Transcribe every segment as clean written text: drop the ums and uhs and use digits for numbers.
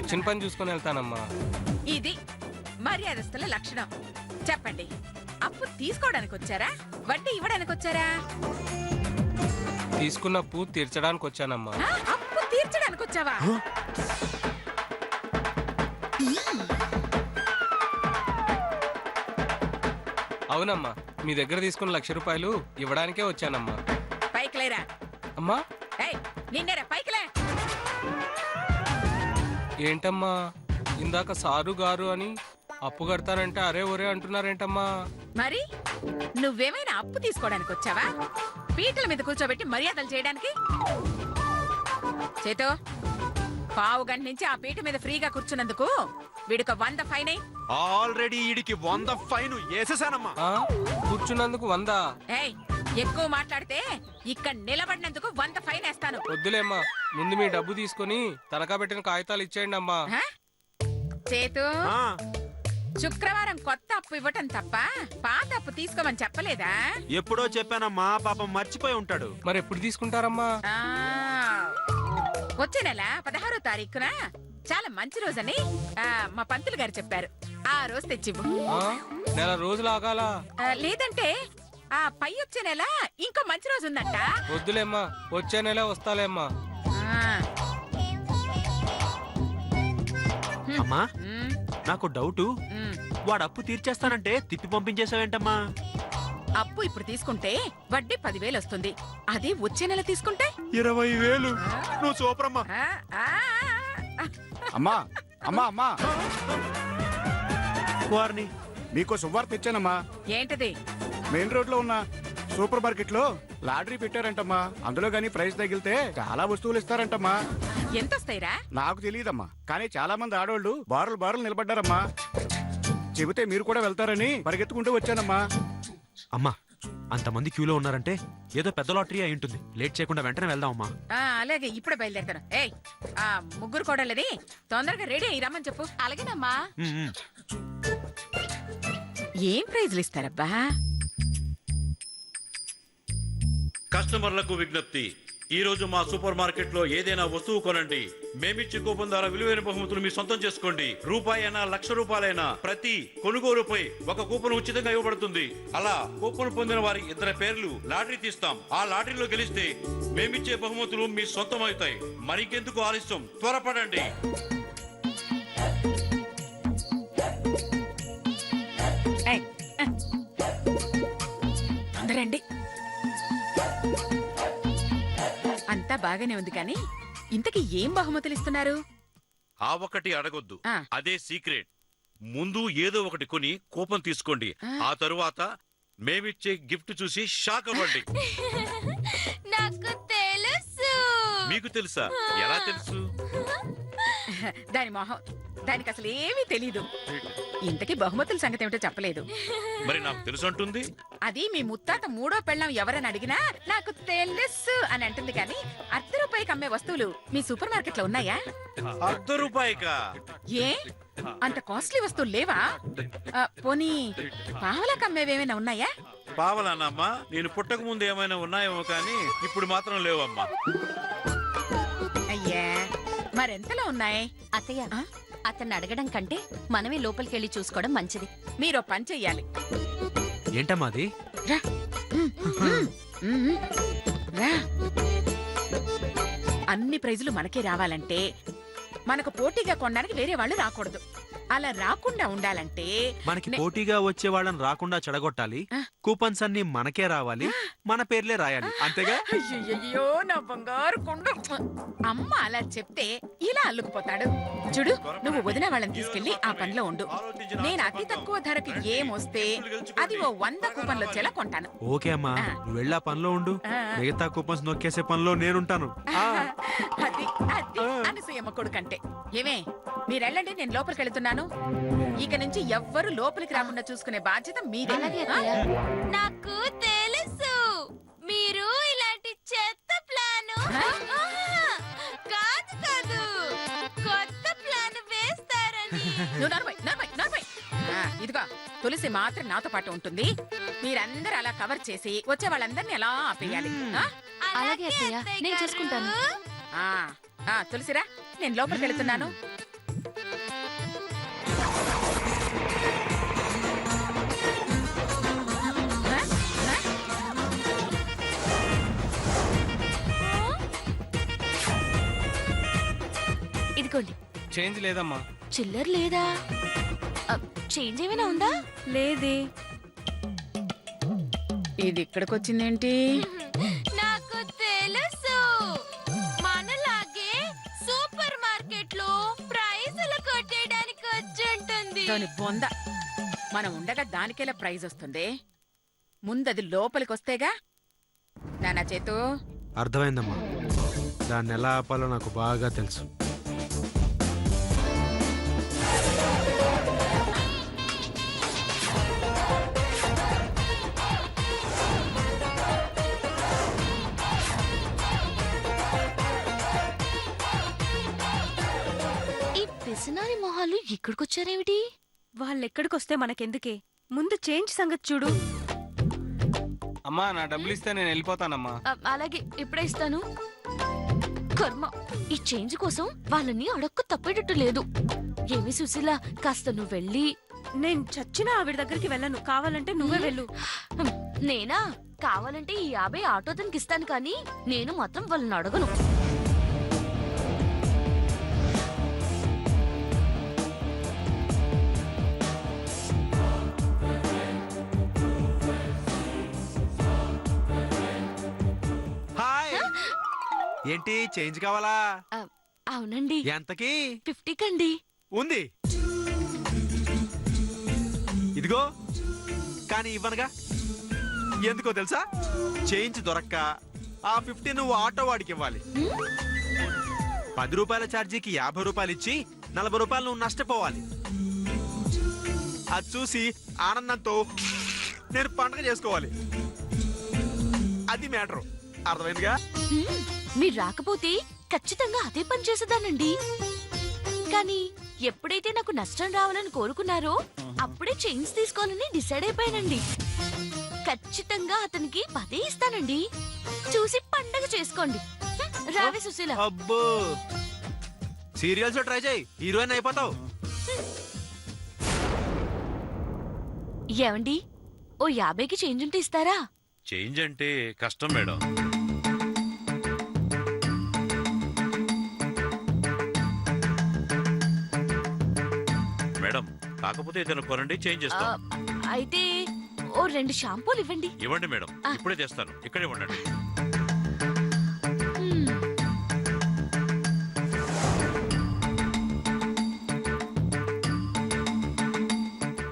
వచ్చిన పని చూసుకొని వెళ్తానమ్మా. ఇది మర్యాదస్తుల లక్షణం. చెప్పండి, అప్పు తీసుకోవడానికి వచ్చారా, వడ్డీ ఇవ్వడానికి వచ్చారా? తీసుకున్న అప్పు తీర్చడానికి వచ్చానమ్మా. అప్పు తీర్చడానికి వచ్చావా? అవునమ్మా, మీ దగ్గర తీసుకున్న ₹1,00,000 ఇవ్వడానికే వచ్చానమ్మా. పైకిలేరా. అమ్మా నిన్నేరా, పైకిలే. ఏంటమ్మా, ఇందాక సారు గారు అని అప్పు కడతానంటే అరే ఒరే అంటున్నారేంటమ్మా? మరి నువ్వేమైనా అప్పు తీసుకోవడానికి వచ్చావా, పీటల మీద కూర్చోబెట్టి మర్యాదలు చేయడానికి? చేతో పావు గంట నుంచి ఆ పీట మీద ఫ్రీగా కూర్చున్నందుకు వీడికి 100 ఫైన్. ఆల్రెడీ ఈడికి 100 ఫైన్ వేసేసానమ్మా. కూర్చున్నందుకు 100? ఏయ్, ఎక్కువ మాట్లాడితే ఇక్కడ నిలబడినందుకు 100 ఫైన్ వేస్తాను. వద్దులేమ్మా, ముందు మీ డబ్బు తీసుకొని తనఖా పెట్టిన కాగితాలు ఇచ్చేయండి అమ్మా. చేతు, శుక్రవారం కొత్త అప్పు ఇవ్వటం తప్ప పాత అప్పు తీసుకోమని చెప్పలేదా? ఎప్పుడో చెప్పానమ్మా, పాపం మర్చిపోయి ఉంటాడు. మరి ఎప్పుడు తీసుకుంటారమ్మా? వచ్చే నెల 16వ తారీఖున చాలా మంచి రోజని మా పంతులు గారు చెప్పారు. ఆ రోజు తెచ్చివ్వు. నెల రోజులు ఆగాల? లేదంటే ఆ పై వచ్చే నెల ఇంకో మంచి రోజు ఉందంట. వద్దులేమ్మా, వచ్చే నెల వస్తాలేమ్మా. అమ్మా, నాకు డౌటు, వాడు అప్పు తీర్చేస్తానంటే తిప్పి పంపించేసావేంటమ్మా? అప్పు ఇప్పుడు తీసుకుంటే వడ్డీ 10,000 వస్తుంది. అది వచ్చే నెల తీసుకుంటే 20,000. నువ్వు సూపరమ్మా. అమ్మా అమ్మా అమ్మా, వారిని మీకు శుభవార్త తెచ్చానమ్మా. ఏంటది? మెయిన్ రోడ్ లో ఉన్న సూపర్ మార్కెట్ లో లాటరీ పెట్టారంటమ్మా. అందులో గానీ ప్రైజ్ తగిలితే చాలా వస్తువులు ఇస్తారంటమ్మా. ఎంత వస్తాయిరా? నాకు తెలియదమ్మా, కానీ చాలా మంది ఆడవాళ్ళు బారులు నిలబడ్డారమ్మా. చెబితే మీరు కూడా వెళ్తారని పరిగెత్తుకుంటూ వచ్చానమ్మా. అమ్మా, అంతమంది క్యూలో ఉన్నారంటే ఏదో పెద్ద లాటరీ అయి ఉంటుంది. లేట్ చేయకుండా వెంటనే వెళ్దాం అమ్మా. అలాగే, ఇప్పుడే బయలుదేరుతాను. ఏయ్, ఆ ముగ్గురు కోడళ్ళది తొందరగా రెడీ అయ్యి రమ్మని చెప్పు. అలాగేనమ్మా. ఏం ప్రైజ్లు ఇస్తారబ్బా? కస్టమర్లకు విజ్ఞప్తి, ఈ రోజు మా సూపర్ మార్కెట్ లో ఏదైనా వస్తువు కొనండి, మేమిచ్చే కూపన్ ద్వారా విలువైన బహుమతులు మీ సొంతం చేసుకోండి. రూపాయి అయినా ₹1,00,000 ప్రతి కొనుగోలుపై ఒక కూపన్ ఉచితంగా ఇవ్వబడుతుంది. అలా కూపన్ పొందిన వారి 2 పేర్లు లాటరీ తీస్తాం. ఆ లాటరీలో గెలిస్తే మేమిచ్చే బహుమతులు మీ సొంతం అవుతాయి. మరికెందుకు ఆలస్యం, త్వరపడండి. అందరండి. అంతా బాగానే ఉంది, కానీ ఇంతకీ ఏం బహుమతులు ఇస్తున్నారు? ఆ ఒకటి అడగొద్దు, ఆ. అదే సీక్రెట్. ముందు ఏదో ఒకటి కొని కూపన్ తీసుకోండి. ఆ తరువాత మేమిచ్చే గిఫ్ట్ చూసి షాక్ అవ్వండి. నాకు తెలుసు. మీకు తెలుసా? ఎలా తెలుసు? దాని మొహం, దానికి అసలు ఏమీ తెలీదు. ఇంతకీ బహుమతుల సంగతి ఏమిటో చెప్పలేదు. మరి నాకు తెలుసు అంటుంది. అది మీ ముత్తాత 3వ పెళ్ళాం ఎవరని అడిగినా నాకు తెలుసు అని అంటుంది. కానీ ₹1 అమ్మే వస్తువులు మీ సూపర్ మార్కెట్ లో ఉన్నాయా? ₹1 ఏ అంత కాస్ట్లీ వస్తువులు లేవా? పోనీ పావలాకు అమ్మేవేమైనా ఉన్నాయా? పావలానమ్మా, నేను పుట్టక ముందు ఏమైనా ఉన్నాయేమో కానీ ఇప్పుడు మాత్రం లేవమ్మా. అయ్యా, మరెంతలో ఉన్నాయి? అత్తయ్య, అతన్ని అడగడం కంటే మనమే లోపలికెళ్ళి చూసుకోవడం మంచిది. మీరు పని చెయ్యాలి. ఏంటమ్మా అది? రా. రా. అన్ని ప్రైజులు మనకే రావాలంటే మనకు పోటీగా కొనడానికి వేరే వాళ్ళు రాకూడదు. అలా రాకుండా ఉండాలంటే మనకి పోటీగా వచ్చే వాళ్ళని రాకుండా చెడగొట్టాలి. కూపన్స్ అన్ని మనకే రావాలి, మన పేర్లే రాయాలి, అంతేగా? అయ్యో, నా బంగారు కొండ. అమ్మ అలా చెప్తే ఇలా అల్లుకుపోతాడు. చూడు, నువ్వు వదిన వాళ్ళని తీసుకెళ్లి ఆ పనిలో ఉండు. నేను అతి తక్కువ ధరకి ఏమొస్తే అది 100 కూపన్లు వచ్చేలా కొంటాను. ఓకే అమ్మా, నువ్వు వెళ్ళి ఆ పనిలో ఉండు. మిగతా కూపన్స్ నొక్కేసే పనిలో నేనుంటాను. అది అది అనసూయమ్మ కొడుకంటే. ఏమే, మీరెళ్ళండి, నేను లోపలికి వెళుతున్నాను. ఇక నుంచి ఎవ్వరు లోపలికి రాకుండా చూసుకునే బాధ్యత మీదే. నాకు తెలుసు, మీరు ఇలాంటి చెత్త ప్లాను కాదు కొత్త ప్లాన్ వేస్తారని. ఇదిగో, తులసి మాత్రం నాతో పాటు ఉంటుంది. మీరందరూ అలా కవర్ చేసి వచ్చే వాళ్ళందరినీ అలా ఆపేయాలి. అలాగే అత్తయ్య, నేను చూసుకుంటాను. తులసిరా, నేను లోపలికి వెళుతున్నాను. ఇదిగోండి. చేంజ్ లేదమ్మా. చిల్లర లేదా? చేంజ్ ఏమైనా ఉందా? లేదే. ఇది ఇక్కడికి వచ్చిందేంటి? నాకు తెలుసు, మనలాగే సూపర్ మార్కెట్ లో ప్రైజులు కొట్టేయడానికి వచ్చుంటుంది. దాని బొంద, మనం ఉండగా దానికెలా ప్రైజ్ వస్తుంది? ముందది లోపలికి వస్తేగా. నానా చేతు, అర్థమైందమ్మా, దాన్ని ఎలా ఆపాలో నాకు బాగా తెలుసు. ఈ పిసినారి మొహాలు ఇక్కడికొచ్చారేమిటి? వాళ్ళెక్కడికొస్తే మనకెందుకే, ముందు చేంజ్ సంగతి చూడు. అమ్మా నా డబ్బులు ఇస్తే నేను వెళ్ళిపోతానమ్మా. అలాగే ఇప్పుడే ఇస్తాను. కర్మ, ఈ చేంజ్ కోసం వాళ్ళని అడక్కు తప్పేటట్టు లేదు. ఏమి సుశీల, కాస్త నువ్వు వెళ్ళి. నేను చచ్చినా ఆవిడ దగ్గరికి వెళ్ళను, కావాలంటే నువ్వే వెళ్ళు. నేనా? కావాలంటే ఈ 50 ఆటోతనికి ఇస్తాను, కానీ నేను మాత్రం వాళ్ళని అడగను. హాయ్, ఏంటి చేంజ్ కావాలా? అవునండి, ఎంతకి? 50 కండి. ఉంది, ఇదిగో. కానీ ఇవ్వనుగా. ఎందుకో తెలుసా? చేంజ్ దొరక్క ఆ 50 నువ్వు ఆటో వాడికి ఇవ్వాలి. 10 రూపాయల ఛార్జీకి 50 రూపాయలు ఇచ్చి 40 రూపాయలు నువ్వు నష్టపోవాలి. అది చూసి ఆనందంతో నేను పండగ చేసుకోవాలి. అది మ్యాటర్. అర్థమైందిగా? మీరు రాకపోతే ఖచ్చితంగా అదే పని చేసేదానండి. కానీ ఎప్పుడైతే నాకు నష్టం రావాలని కోరుకున్నారో అప్పుడే చేంజ్ తీసుకోవాలని డిసైడ్ అయిపోయానండి. ఖచ్చితంగా అతనికి 10 ఇస్తానండి. చూసి పండగ చేసుకోండి. రావే సుశీల. అబ్బో, సీరియల్స్ ట్రై చేయి, హీరోయిన్ అయిపోతావు. ఏమండి, ఓ 50కి చేంజ్ ఉంటే ఇస్తారా? చేంజ్ అంటే కష్టం మేడం. మేడం, కాకపోతే ఇతను కొనండి, చేంజ్ చేస్తాం. అయితే ఓ 2 షాంపూలు ఇవ్వండి. ఇవ్వండి మేడం, ఇప్పుడే తెస్తాను. ఇక్కడే ఉండండి.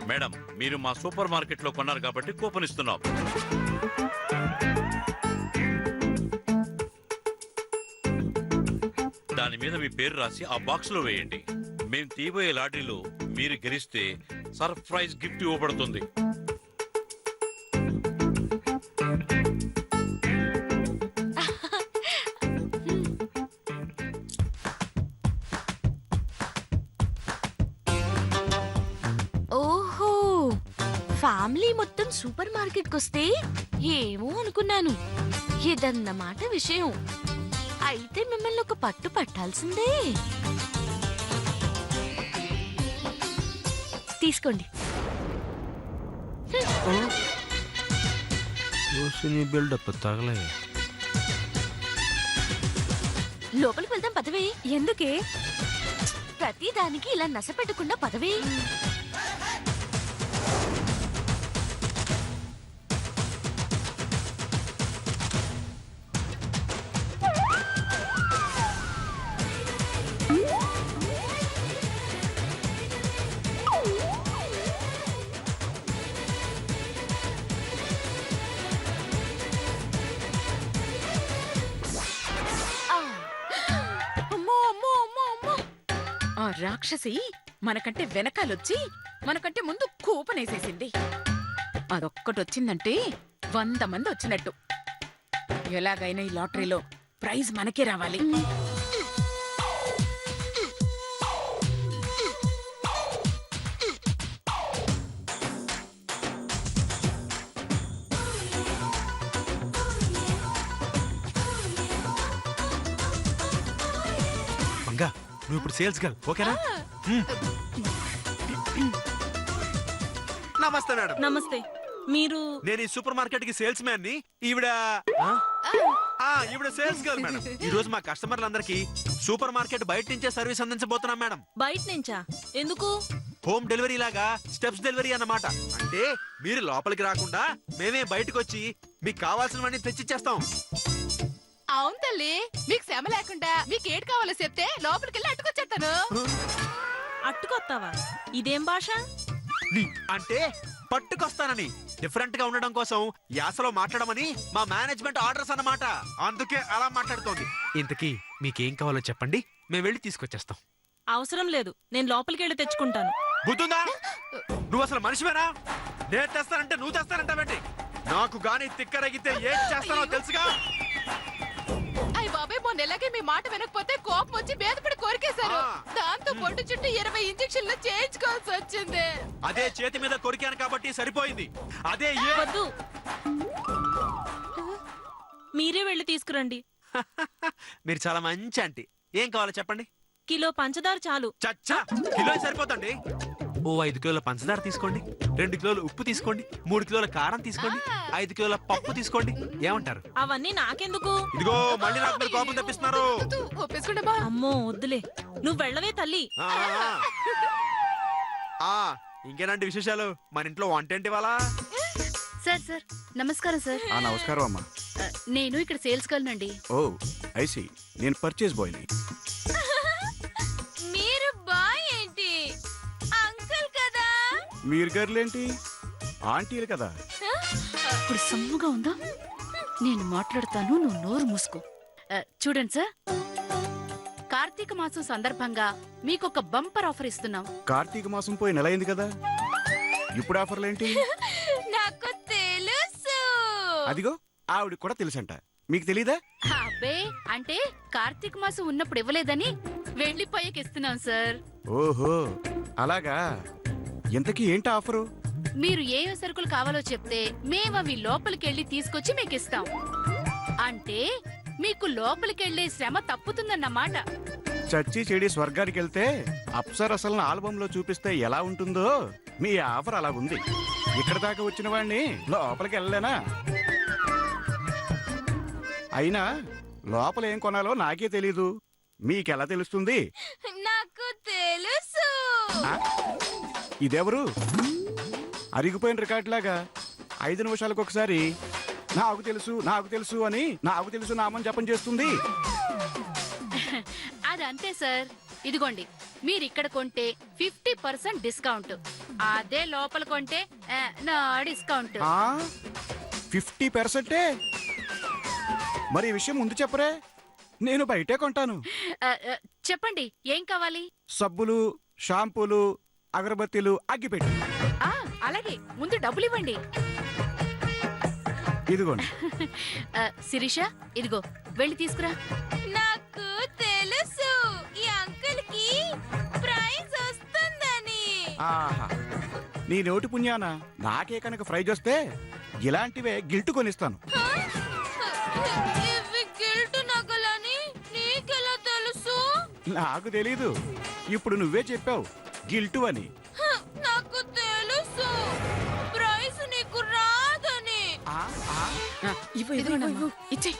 మేడం, మీరు మా సూపర్ మార్కెట్ లో కొన్నారు కాబట్టి కూపన్ ఇస్తున్నాం. దాని మీద మీ పేరు రాసి ఆ బాక్స్ లో వేయండి. మేము తీయబోయే లాటరీలో మీరు గెలిస్తే సర్ప్రైజ్ గిఫ్ట్ ఇవ్వబడుతుంది. ఓహో, ఫ్యామిలీ మొత్తం సూపర్ మార్కెట్ కొస్తే ఏమో అనుకున్నాను. ఇదన్నమాట విషయం. అయితే మిమ్మల్ని ఒక పట్టు పట్టాల్సిందే. తీసుకోండి. బిల్డప్ తగలే. లోపలికి వెళ్దాం పదవే. ఎందుకే? ప్రతి దానికి ఇలా నస పెట్టకుండా పదవే. అమ్మో అమ్మో అమ్మో అమ్మో! ఆ రాక్షసి మనకంటే వెనకాలొచ్చి మనకంటే ముందు కూపనేసేసింది. అదొక్కటొచ్చిందంటే 100 మంది వచ్చినట్టు. ఎలాగైనా ఈ లాటరీలో ప్రైజ్ మనకే రావాలి. మంగా, నువ్వు ఇప్పుడు సేల్స్ గర్ల్, ఓకేనా? నమస్తే మేడం. నమస్తే. మీరు? నేను ఈ సూపర్ మార్కెట్ కి సేల్స్ మ్యాన్ ని. ఈవిడ ఇప్పుడు సేల్స్ గర్ల్ మేడం. ఈ రోజు మా కస్టమర్లందరికీ సూపర్ మార్కెట్ బయట నుంచే సర్వీస్ అందించబోతున్నాం మేడం. బయట నుంచా? ఎందుకు? హోమ్ డెలివరీ లాగా స్టెప్స్ డెలివరీ అన్నమాట. అంటే మీరు లోపలికి రాకుండా మేమే బయటకు వచ్చి మీకు కావాల్సినవన్నీ తెచ్చిచ్చేస్తాం. అవును తల్లి, మీకు శ్రమ లేకుండా మీకు ఏడు కావాలో చెప్తే లోపలికి వెళ్ళి అట్టుకొచ్చేస్తాను. అట్టుకొస్తావా? ఇదేం భాష? అంటే పట్టుకొస్తానని, డిఫరెంట్ గా ఉండడం కోసం యాసలో మాట్లాడమని మా మేనేజ్మెంట్ ఆర్డర్స్ అన్నమాట. అందుకే అలా మాట్లాడుతోంది. ఇంతకీ మీకేం కావాలో చెప్పండి, మేము వెళ్ళి తీసుకొచ్చేస్తాం. అవసరం లేదు, నేను లోపలికి వెళ్ళి తెచ్చుకుంటాను. గుర్తుందా? నువ్వు అసలు మనిషివేనా? నేను తెస్తానంటే నువ్వు తెస్తానంటావేంటి? నాకు గాని తిక్కరగితే ఏం చేస్తానో తెలుసుగా. అయ్య బాబాయ్, మొన్న ఎలాగే మీ మాట వినకపోతే కోపం వచ్చి బేదపడి కోరికేశారు. దాంతో పొట్టు చుట్టూ 20 ఇంజెక్షన్లు చేయించుకోవాల్సి వచ్చింది. అదే చేతి మీద కొరికాను కాబట్టి సరిపోయింది. అదే వద్దు, మీరే వెళ్ళి తీసుకురండి. మీరు చాలా మంచి ఆంటీ. ఏం కావాలో చెప్పండి. కిలో పంచదార చాలు. చచ్చా, కిలో సరిపోతండి. ఓ 5 కిలోల పంచదార తీసుకోండి, 2 కిలోల ఉప్పు తీసుకోండి, 3 కిలోల కారం తీసుకోండి, 5 కిలోల పప్పు తీసుకోండి. ఏమంటారు? అవన్నీ నాకెందుకు? ఇదిగో మళ్ళీ నాకు మీరు కోపం తెప్పిస్తున్నారు. ఒప్పేసుకుంటా. అమ్మో వద్దులే, నువ్వు వెళ్ళవే తల్లి. ఆ, ఆ, ఇంకేనంటే విశేషాలు? మన ఇంట్లో వంట ఏంటి వాళ్ళ? సార్ నమస్కారం సార్. నమస్కారం అమ్మా. నేను ఇక్కడ సేల్స్ గర్ల్ నండి. ఓ ఐసి, నేను పర్చేస్ బాయ్ని. మీరు బాయ్ ఏంటి? అంకుల్ కదా? మీరు గర్ల్ ఏంటి? ఆంటీలు కదా. ఇప్పుడు సమ్ముగా ఉందా? నేను మాట్లాడతాను, నువ్వు నోరు మూసుకో. చూడండి సార్, కార్తీక మాసం సందర్భంగా మీకు ఒక బంపర్ ఆఫర్ ఇస్తున్నాం. కార్తీక మాసం పోయి నెల అయింది కదా, ఇప్పుడు ఆఫర్లేంటి? నాకు తెలుసు. అదిగో ఆవిడ కూడా తెలుసంట, మీకు తెలీదా? అబ్బే, అంటే కార్తీక మాసం ఉన్నప్పుడు ఇవ్వలేదని వెళ్ళిపోయాక ఇస్తున్నాం సార్. ఓహో అలాగా. ఇంతకీ ఏంటి ఆఫరు? మీరు ఏ సరుకులు కావాలో చెప్తే మేము అవి లోపలికెళ్ళి తీసుకొచ్చి మీకు ఇస్తాం. అంటే మీకు లోపలికెళ్ళే శ్రమ తప్పుతుందన్నమాట. చచ్చి చెడి స్వర్గానికి వెళ్తే అప్సరసలను ఆల్బంలో చూపిస్తే ఎలా ఉంటుందో మీ ఆఫర్ అలా ఉంది. ఇక్కడ దాకా వచ్చిన వాడిని లోపలికి వెళ్ళలేనా? అయినా లోపల ఏం కొనాలో నాకే తెలీదు, మీకెలా తెలుస్తుంది? నాకు తెలుసు. ఆ? ఇదెవరు? అరిగిపోయిన రికార్డులాగా 5 నిమిషాలకు ఒకసారి నాకు తెలుసు అని నాకు తెలుసు నామని జపం చేస్తుంది. అదంతే సార్. ఇదిగోండి, మీరు ఇక్కడ కొంటే 50% డిస్కౌంట్, అదే లోపల కొంటే నా డిస్కౌంట్. 50%? మరి ఈ విషయం ముందు చెప్పరే, నేను బయటే కొంటాను. చెప్పండి, ఏం కావాలి? సబ్బులు, షాంపూలు, అగరబత్తీలు, అగ్గిపెట్టి. అలాగే, ముందు డబ్బులు ఇవ్వండి. ఇదిగోండి. శిరీష, ఇదిగో వెళ్ళి తీసుకురా. నాకు తెలుసు ఈ అంకుల్ కి ప్రైజ్ వస్తుందని. ఆహా, నీ నోటి పుణ్యాన నాకే కనుక ప్రైజ్ వస్తే ఇలాంటివే గిల్ట్ కొనిస్తాను. ఇవి గిల్ట్ నగలని నీకెలా తెలుసు? నాకు తెలీదు, ఇప్పుడు నువ్వే చెప్పావు గిల్టు అని. నాకు తెలుసు ప్రైజ్ నీకు రాదని. ఇవ్వు ఇచ్చే.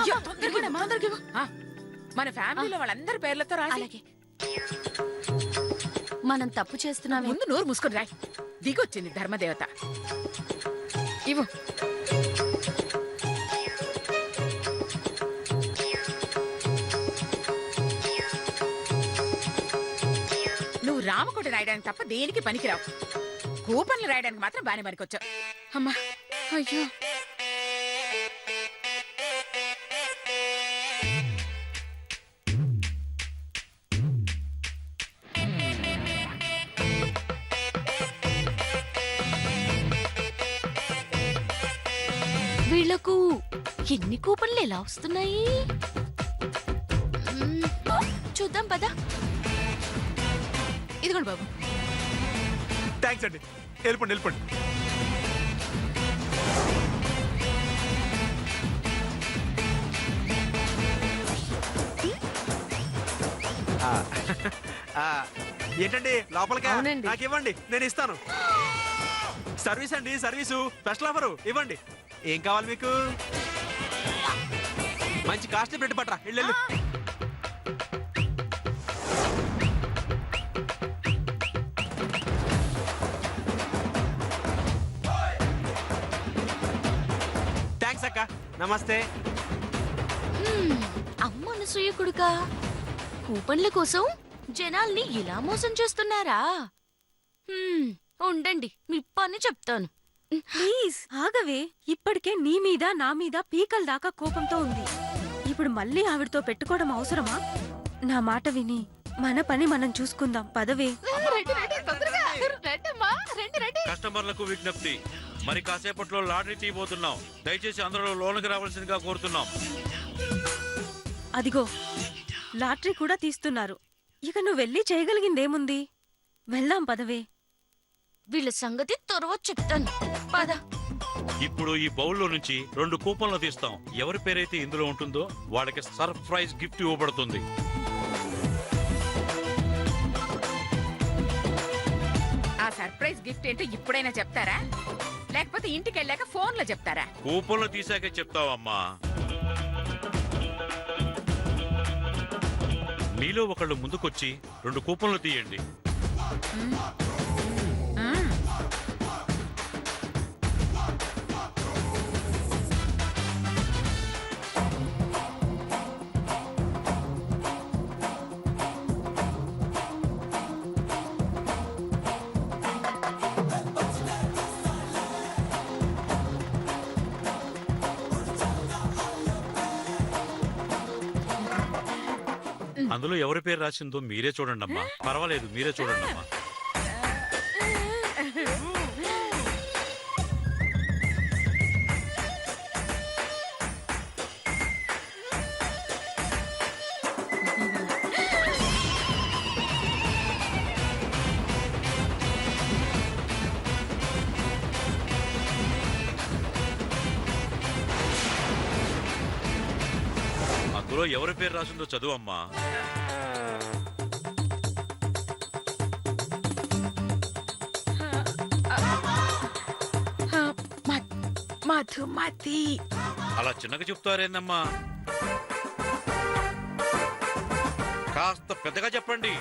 అయ్యో, తొందరగా ఇవ్వు. మన ఫ్యామిలీలో వాళ్ళందరి పేర్లతో రాసి. అలాగే. మనం తప్పు చేస్తున్నామే. ముందు నోరు మూసుకొని రాయ్. దిగొచ్చింది ధర్మదేవత. ఇవ్వు. నువ్వు రామకోట రాయడానికి తప్ప దేనికి పనికిరావు. కూపన్లు రాయడానికి మాత్రం బానే పనికొచ్చావు. అమ్మా, అయ్యో. వీళ్లకు ఎన్ని కూపన్లు ఎలా వస్తున్నాయి? చూద్దాం పదా. ఇదిగో ఇదిగోండి బాబు. థ్యాంక్స్ అండి. వెళ్ళిపోండి వెళ్ళిపోండి. ఆ, ఆ, ఏంటండి లోపలికి నాకు ఇవ్వండి, నేను ఇస్తాను. సర్వీస్ అండి, సర్వీసు స్పెషల్ ఆఫరు ఇవ్వండి. ఏం కావాలి మీకు? మంచి కాస్ట్లీ బ్రెడ్ పట్రా, వెళ్ళు. థ్యాంక్స్ అక్క, నమస్తే. అమ్మ అనసూయ కొడుకా, కూపన్ల కోసం జనాల్ని ఇలా మోసం చేస్తున్నారా? ఉండండి, మీ పని చెప్తాను. ప్లీజ్ ఆగవే. ఇప్పటికే నీ మీద నా మీద పీకల దాకా కోపంతో ఉంది. ఇప్పుడు మళ్ళీ ఆవిడతో పెట్టుకోవడం అవసరమా? నా మాట విని మన పని మనం చూసుకుందాం. పదవే. కస్టమర్లకు విజ్ఞప్తి, మరి కాసేపట్లో లాటరీ తీయబోతున్నాం. దయచేసి అందరూ లోనికి రావాల్సిందిగా కోరుతున్నాం. అదిగో లాటరీ కూడా తీస్తున్నారు. ఇక నువ్వు వెళ్ళి చేయగలిగిందేముంది? వెళ్దాం పదవే. వీళ్ళ సంగతి తర్వాత చెప్తాను. పద. ఇప్పుడు ఈ బౌల్లో నుంచి 2 కూపన్లు తీస్తాం. ఎవరి పేరైతే ఇందులో ఉంటుందో వాళ్ళకి సర్ప్రైజ్ గిఫ్ట్ ఇవ్వబడుతుంది. ఆ సర్ప్రైజ్ గిఫ్ట్ ఏంటో ఇప్పుడైనా చెప్తారా, లేకపోతే ఇంటికి వెళ్ళాక ఫోన్ లో చెప్తారా? కూపన్లు తీసాకే చెప్తావమ్మా. మీలో ఒకళ్ళు ముందుకొచ్చి 2 కూపన్లు తీయండి. అందులో ఎవరి పేరు రాసిందో మీరే చూడండి అమ్మా. పర్వాలేదు, మీరే చూడండి అమ్మా. అందులో ఎవరి పేరు రాసిందో చదువు అమ్మా. మధుమతి. అలా చిన్నగా చెప్తారేందమ్మా? కాస్త పెద్దగా చెప్పండి.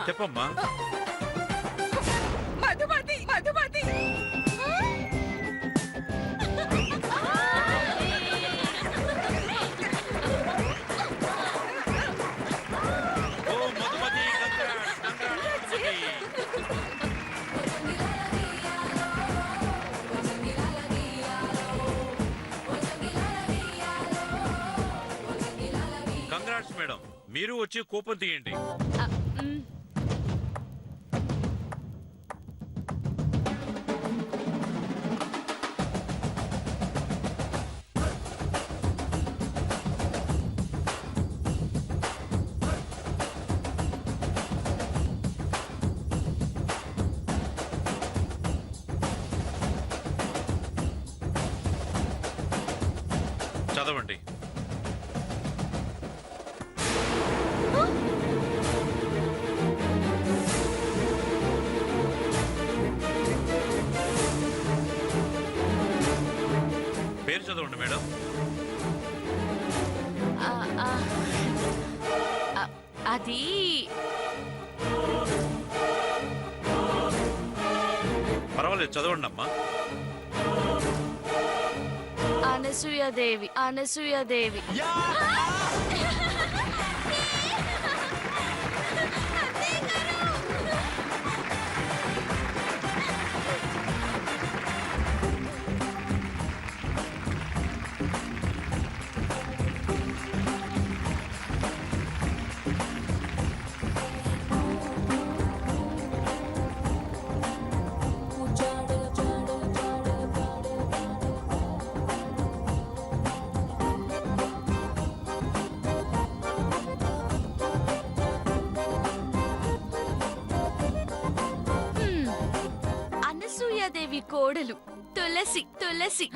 చెప్పమ్మా. మధుమతి. మధుమతి. ఓ Madhumati, congrats, Madhumati. Congrats madam, మీరు వచ్చి కూపన్ తీయండి. చదవండి. పేరు చదవండి మేడం. అది పర్వాలేదు, చదవండి అమ్మా. అనసూయదేవి. అనసూయదేవి. కౌసల్యాదేవి కోడలు తులసి తులసి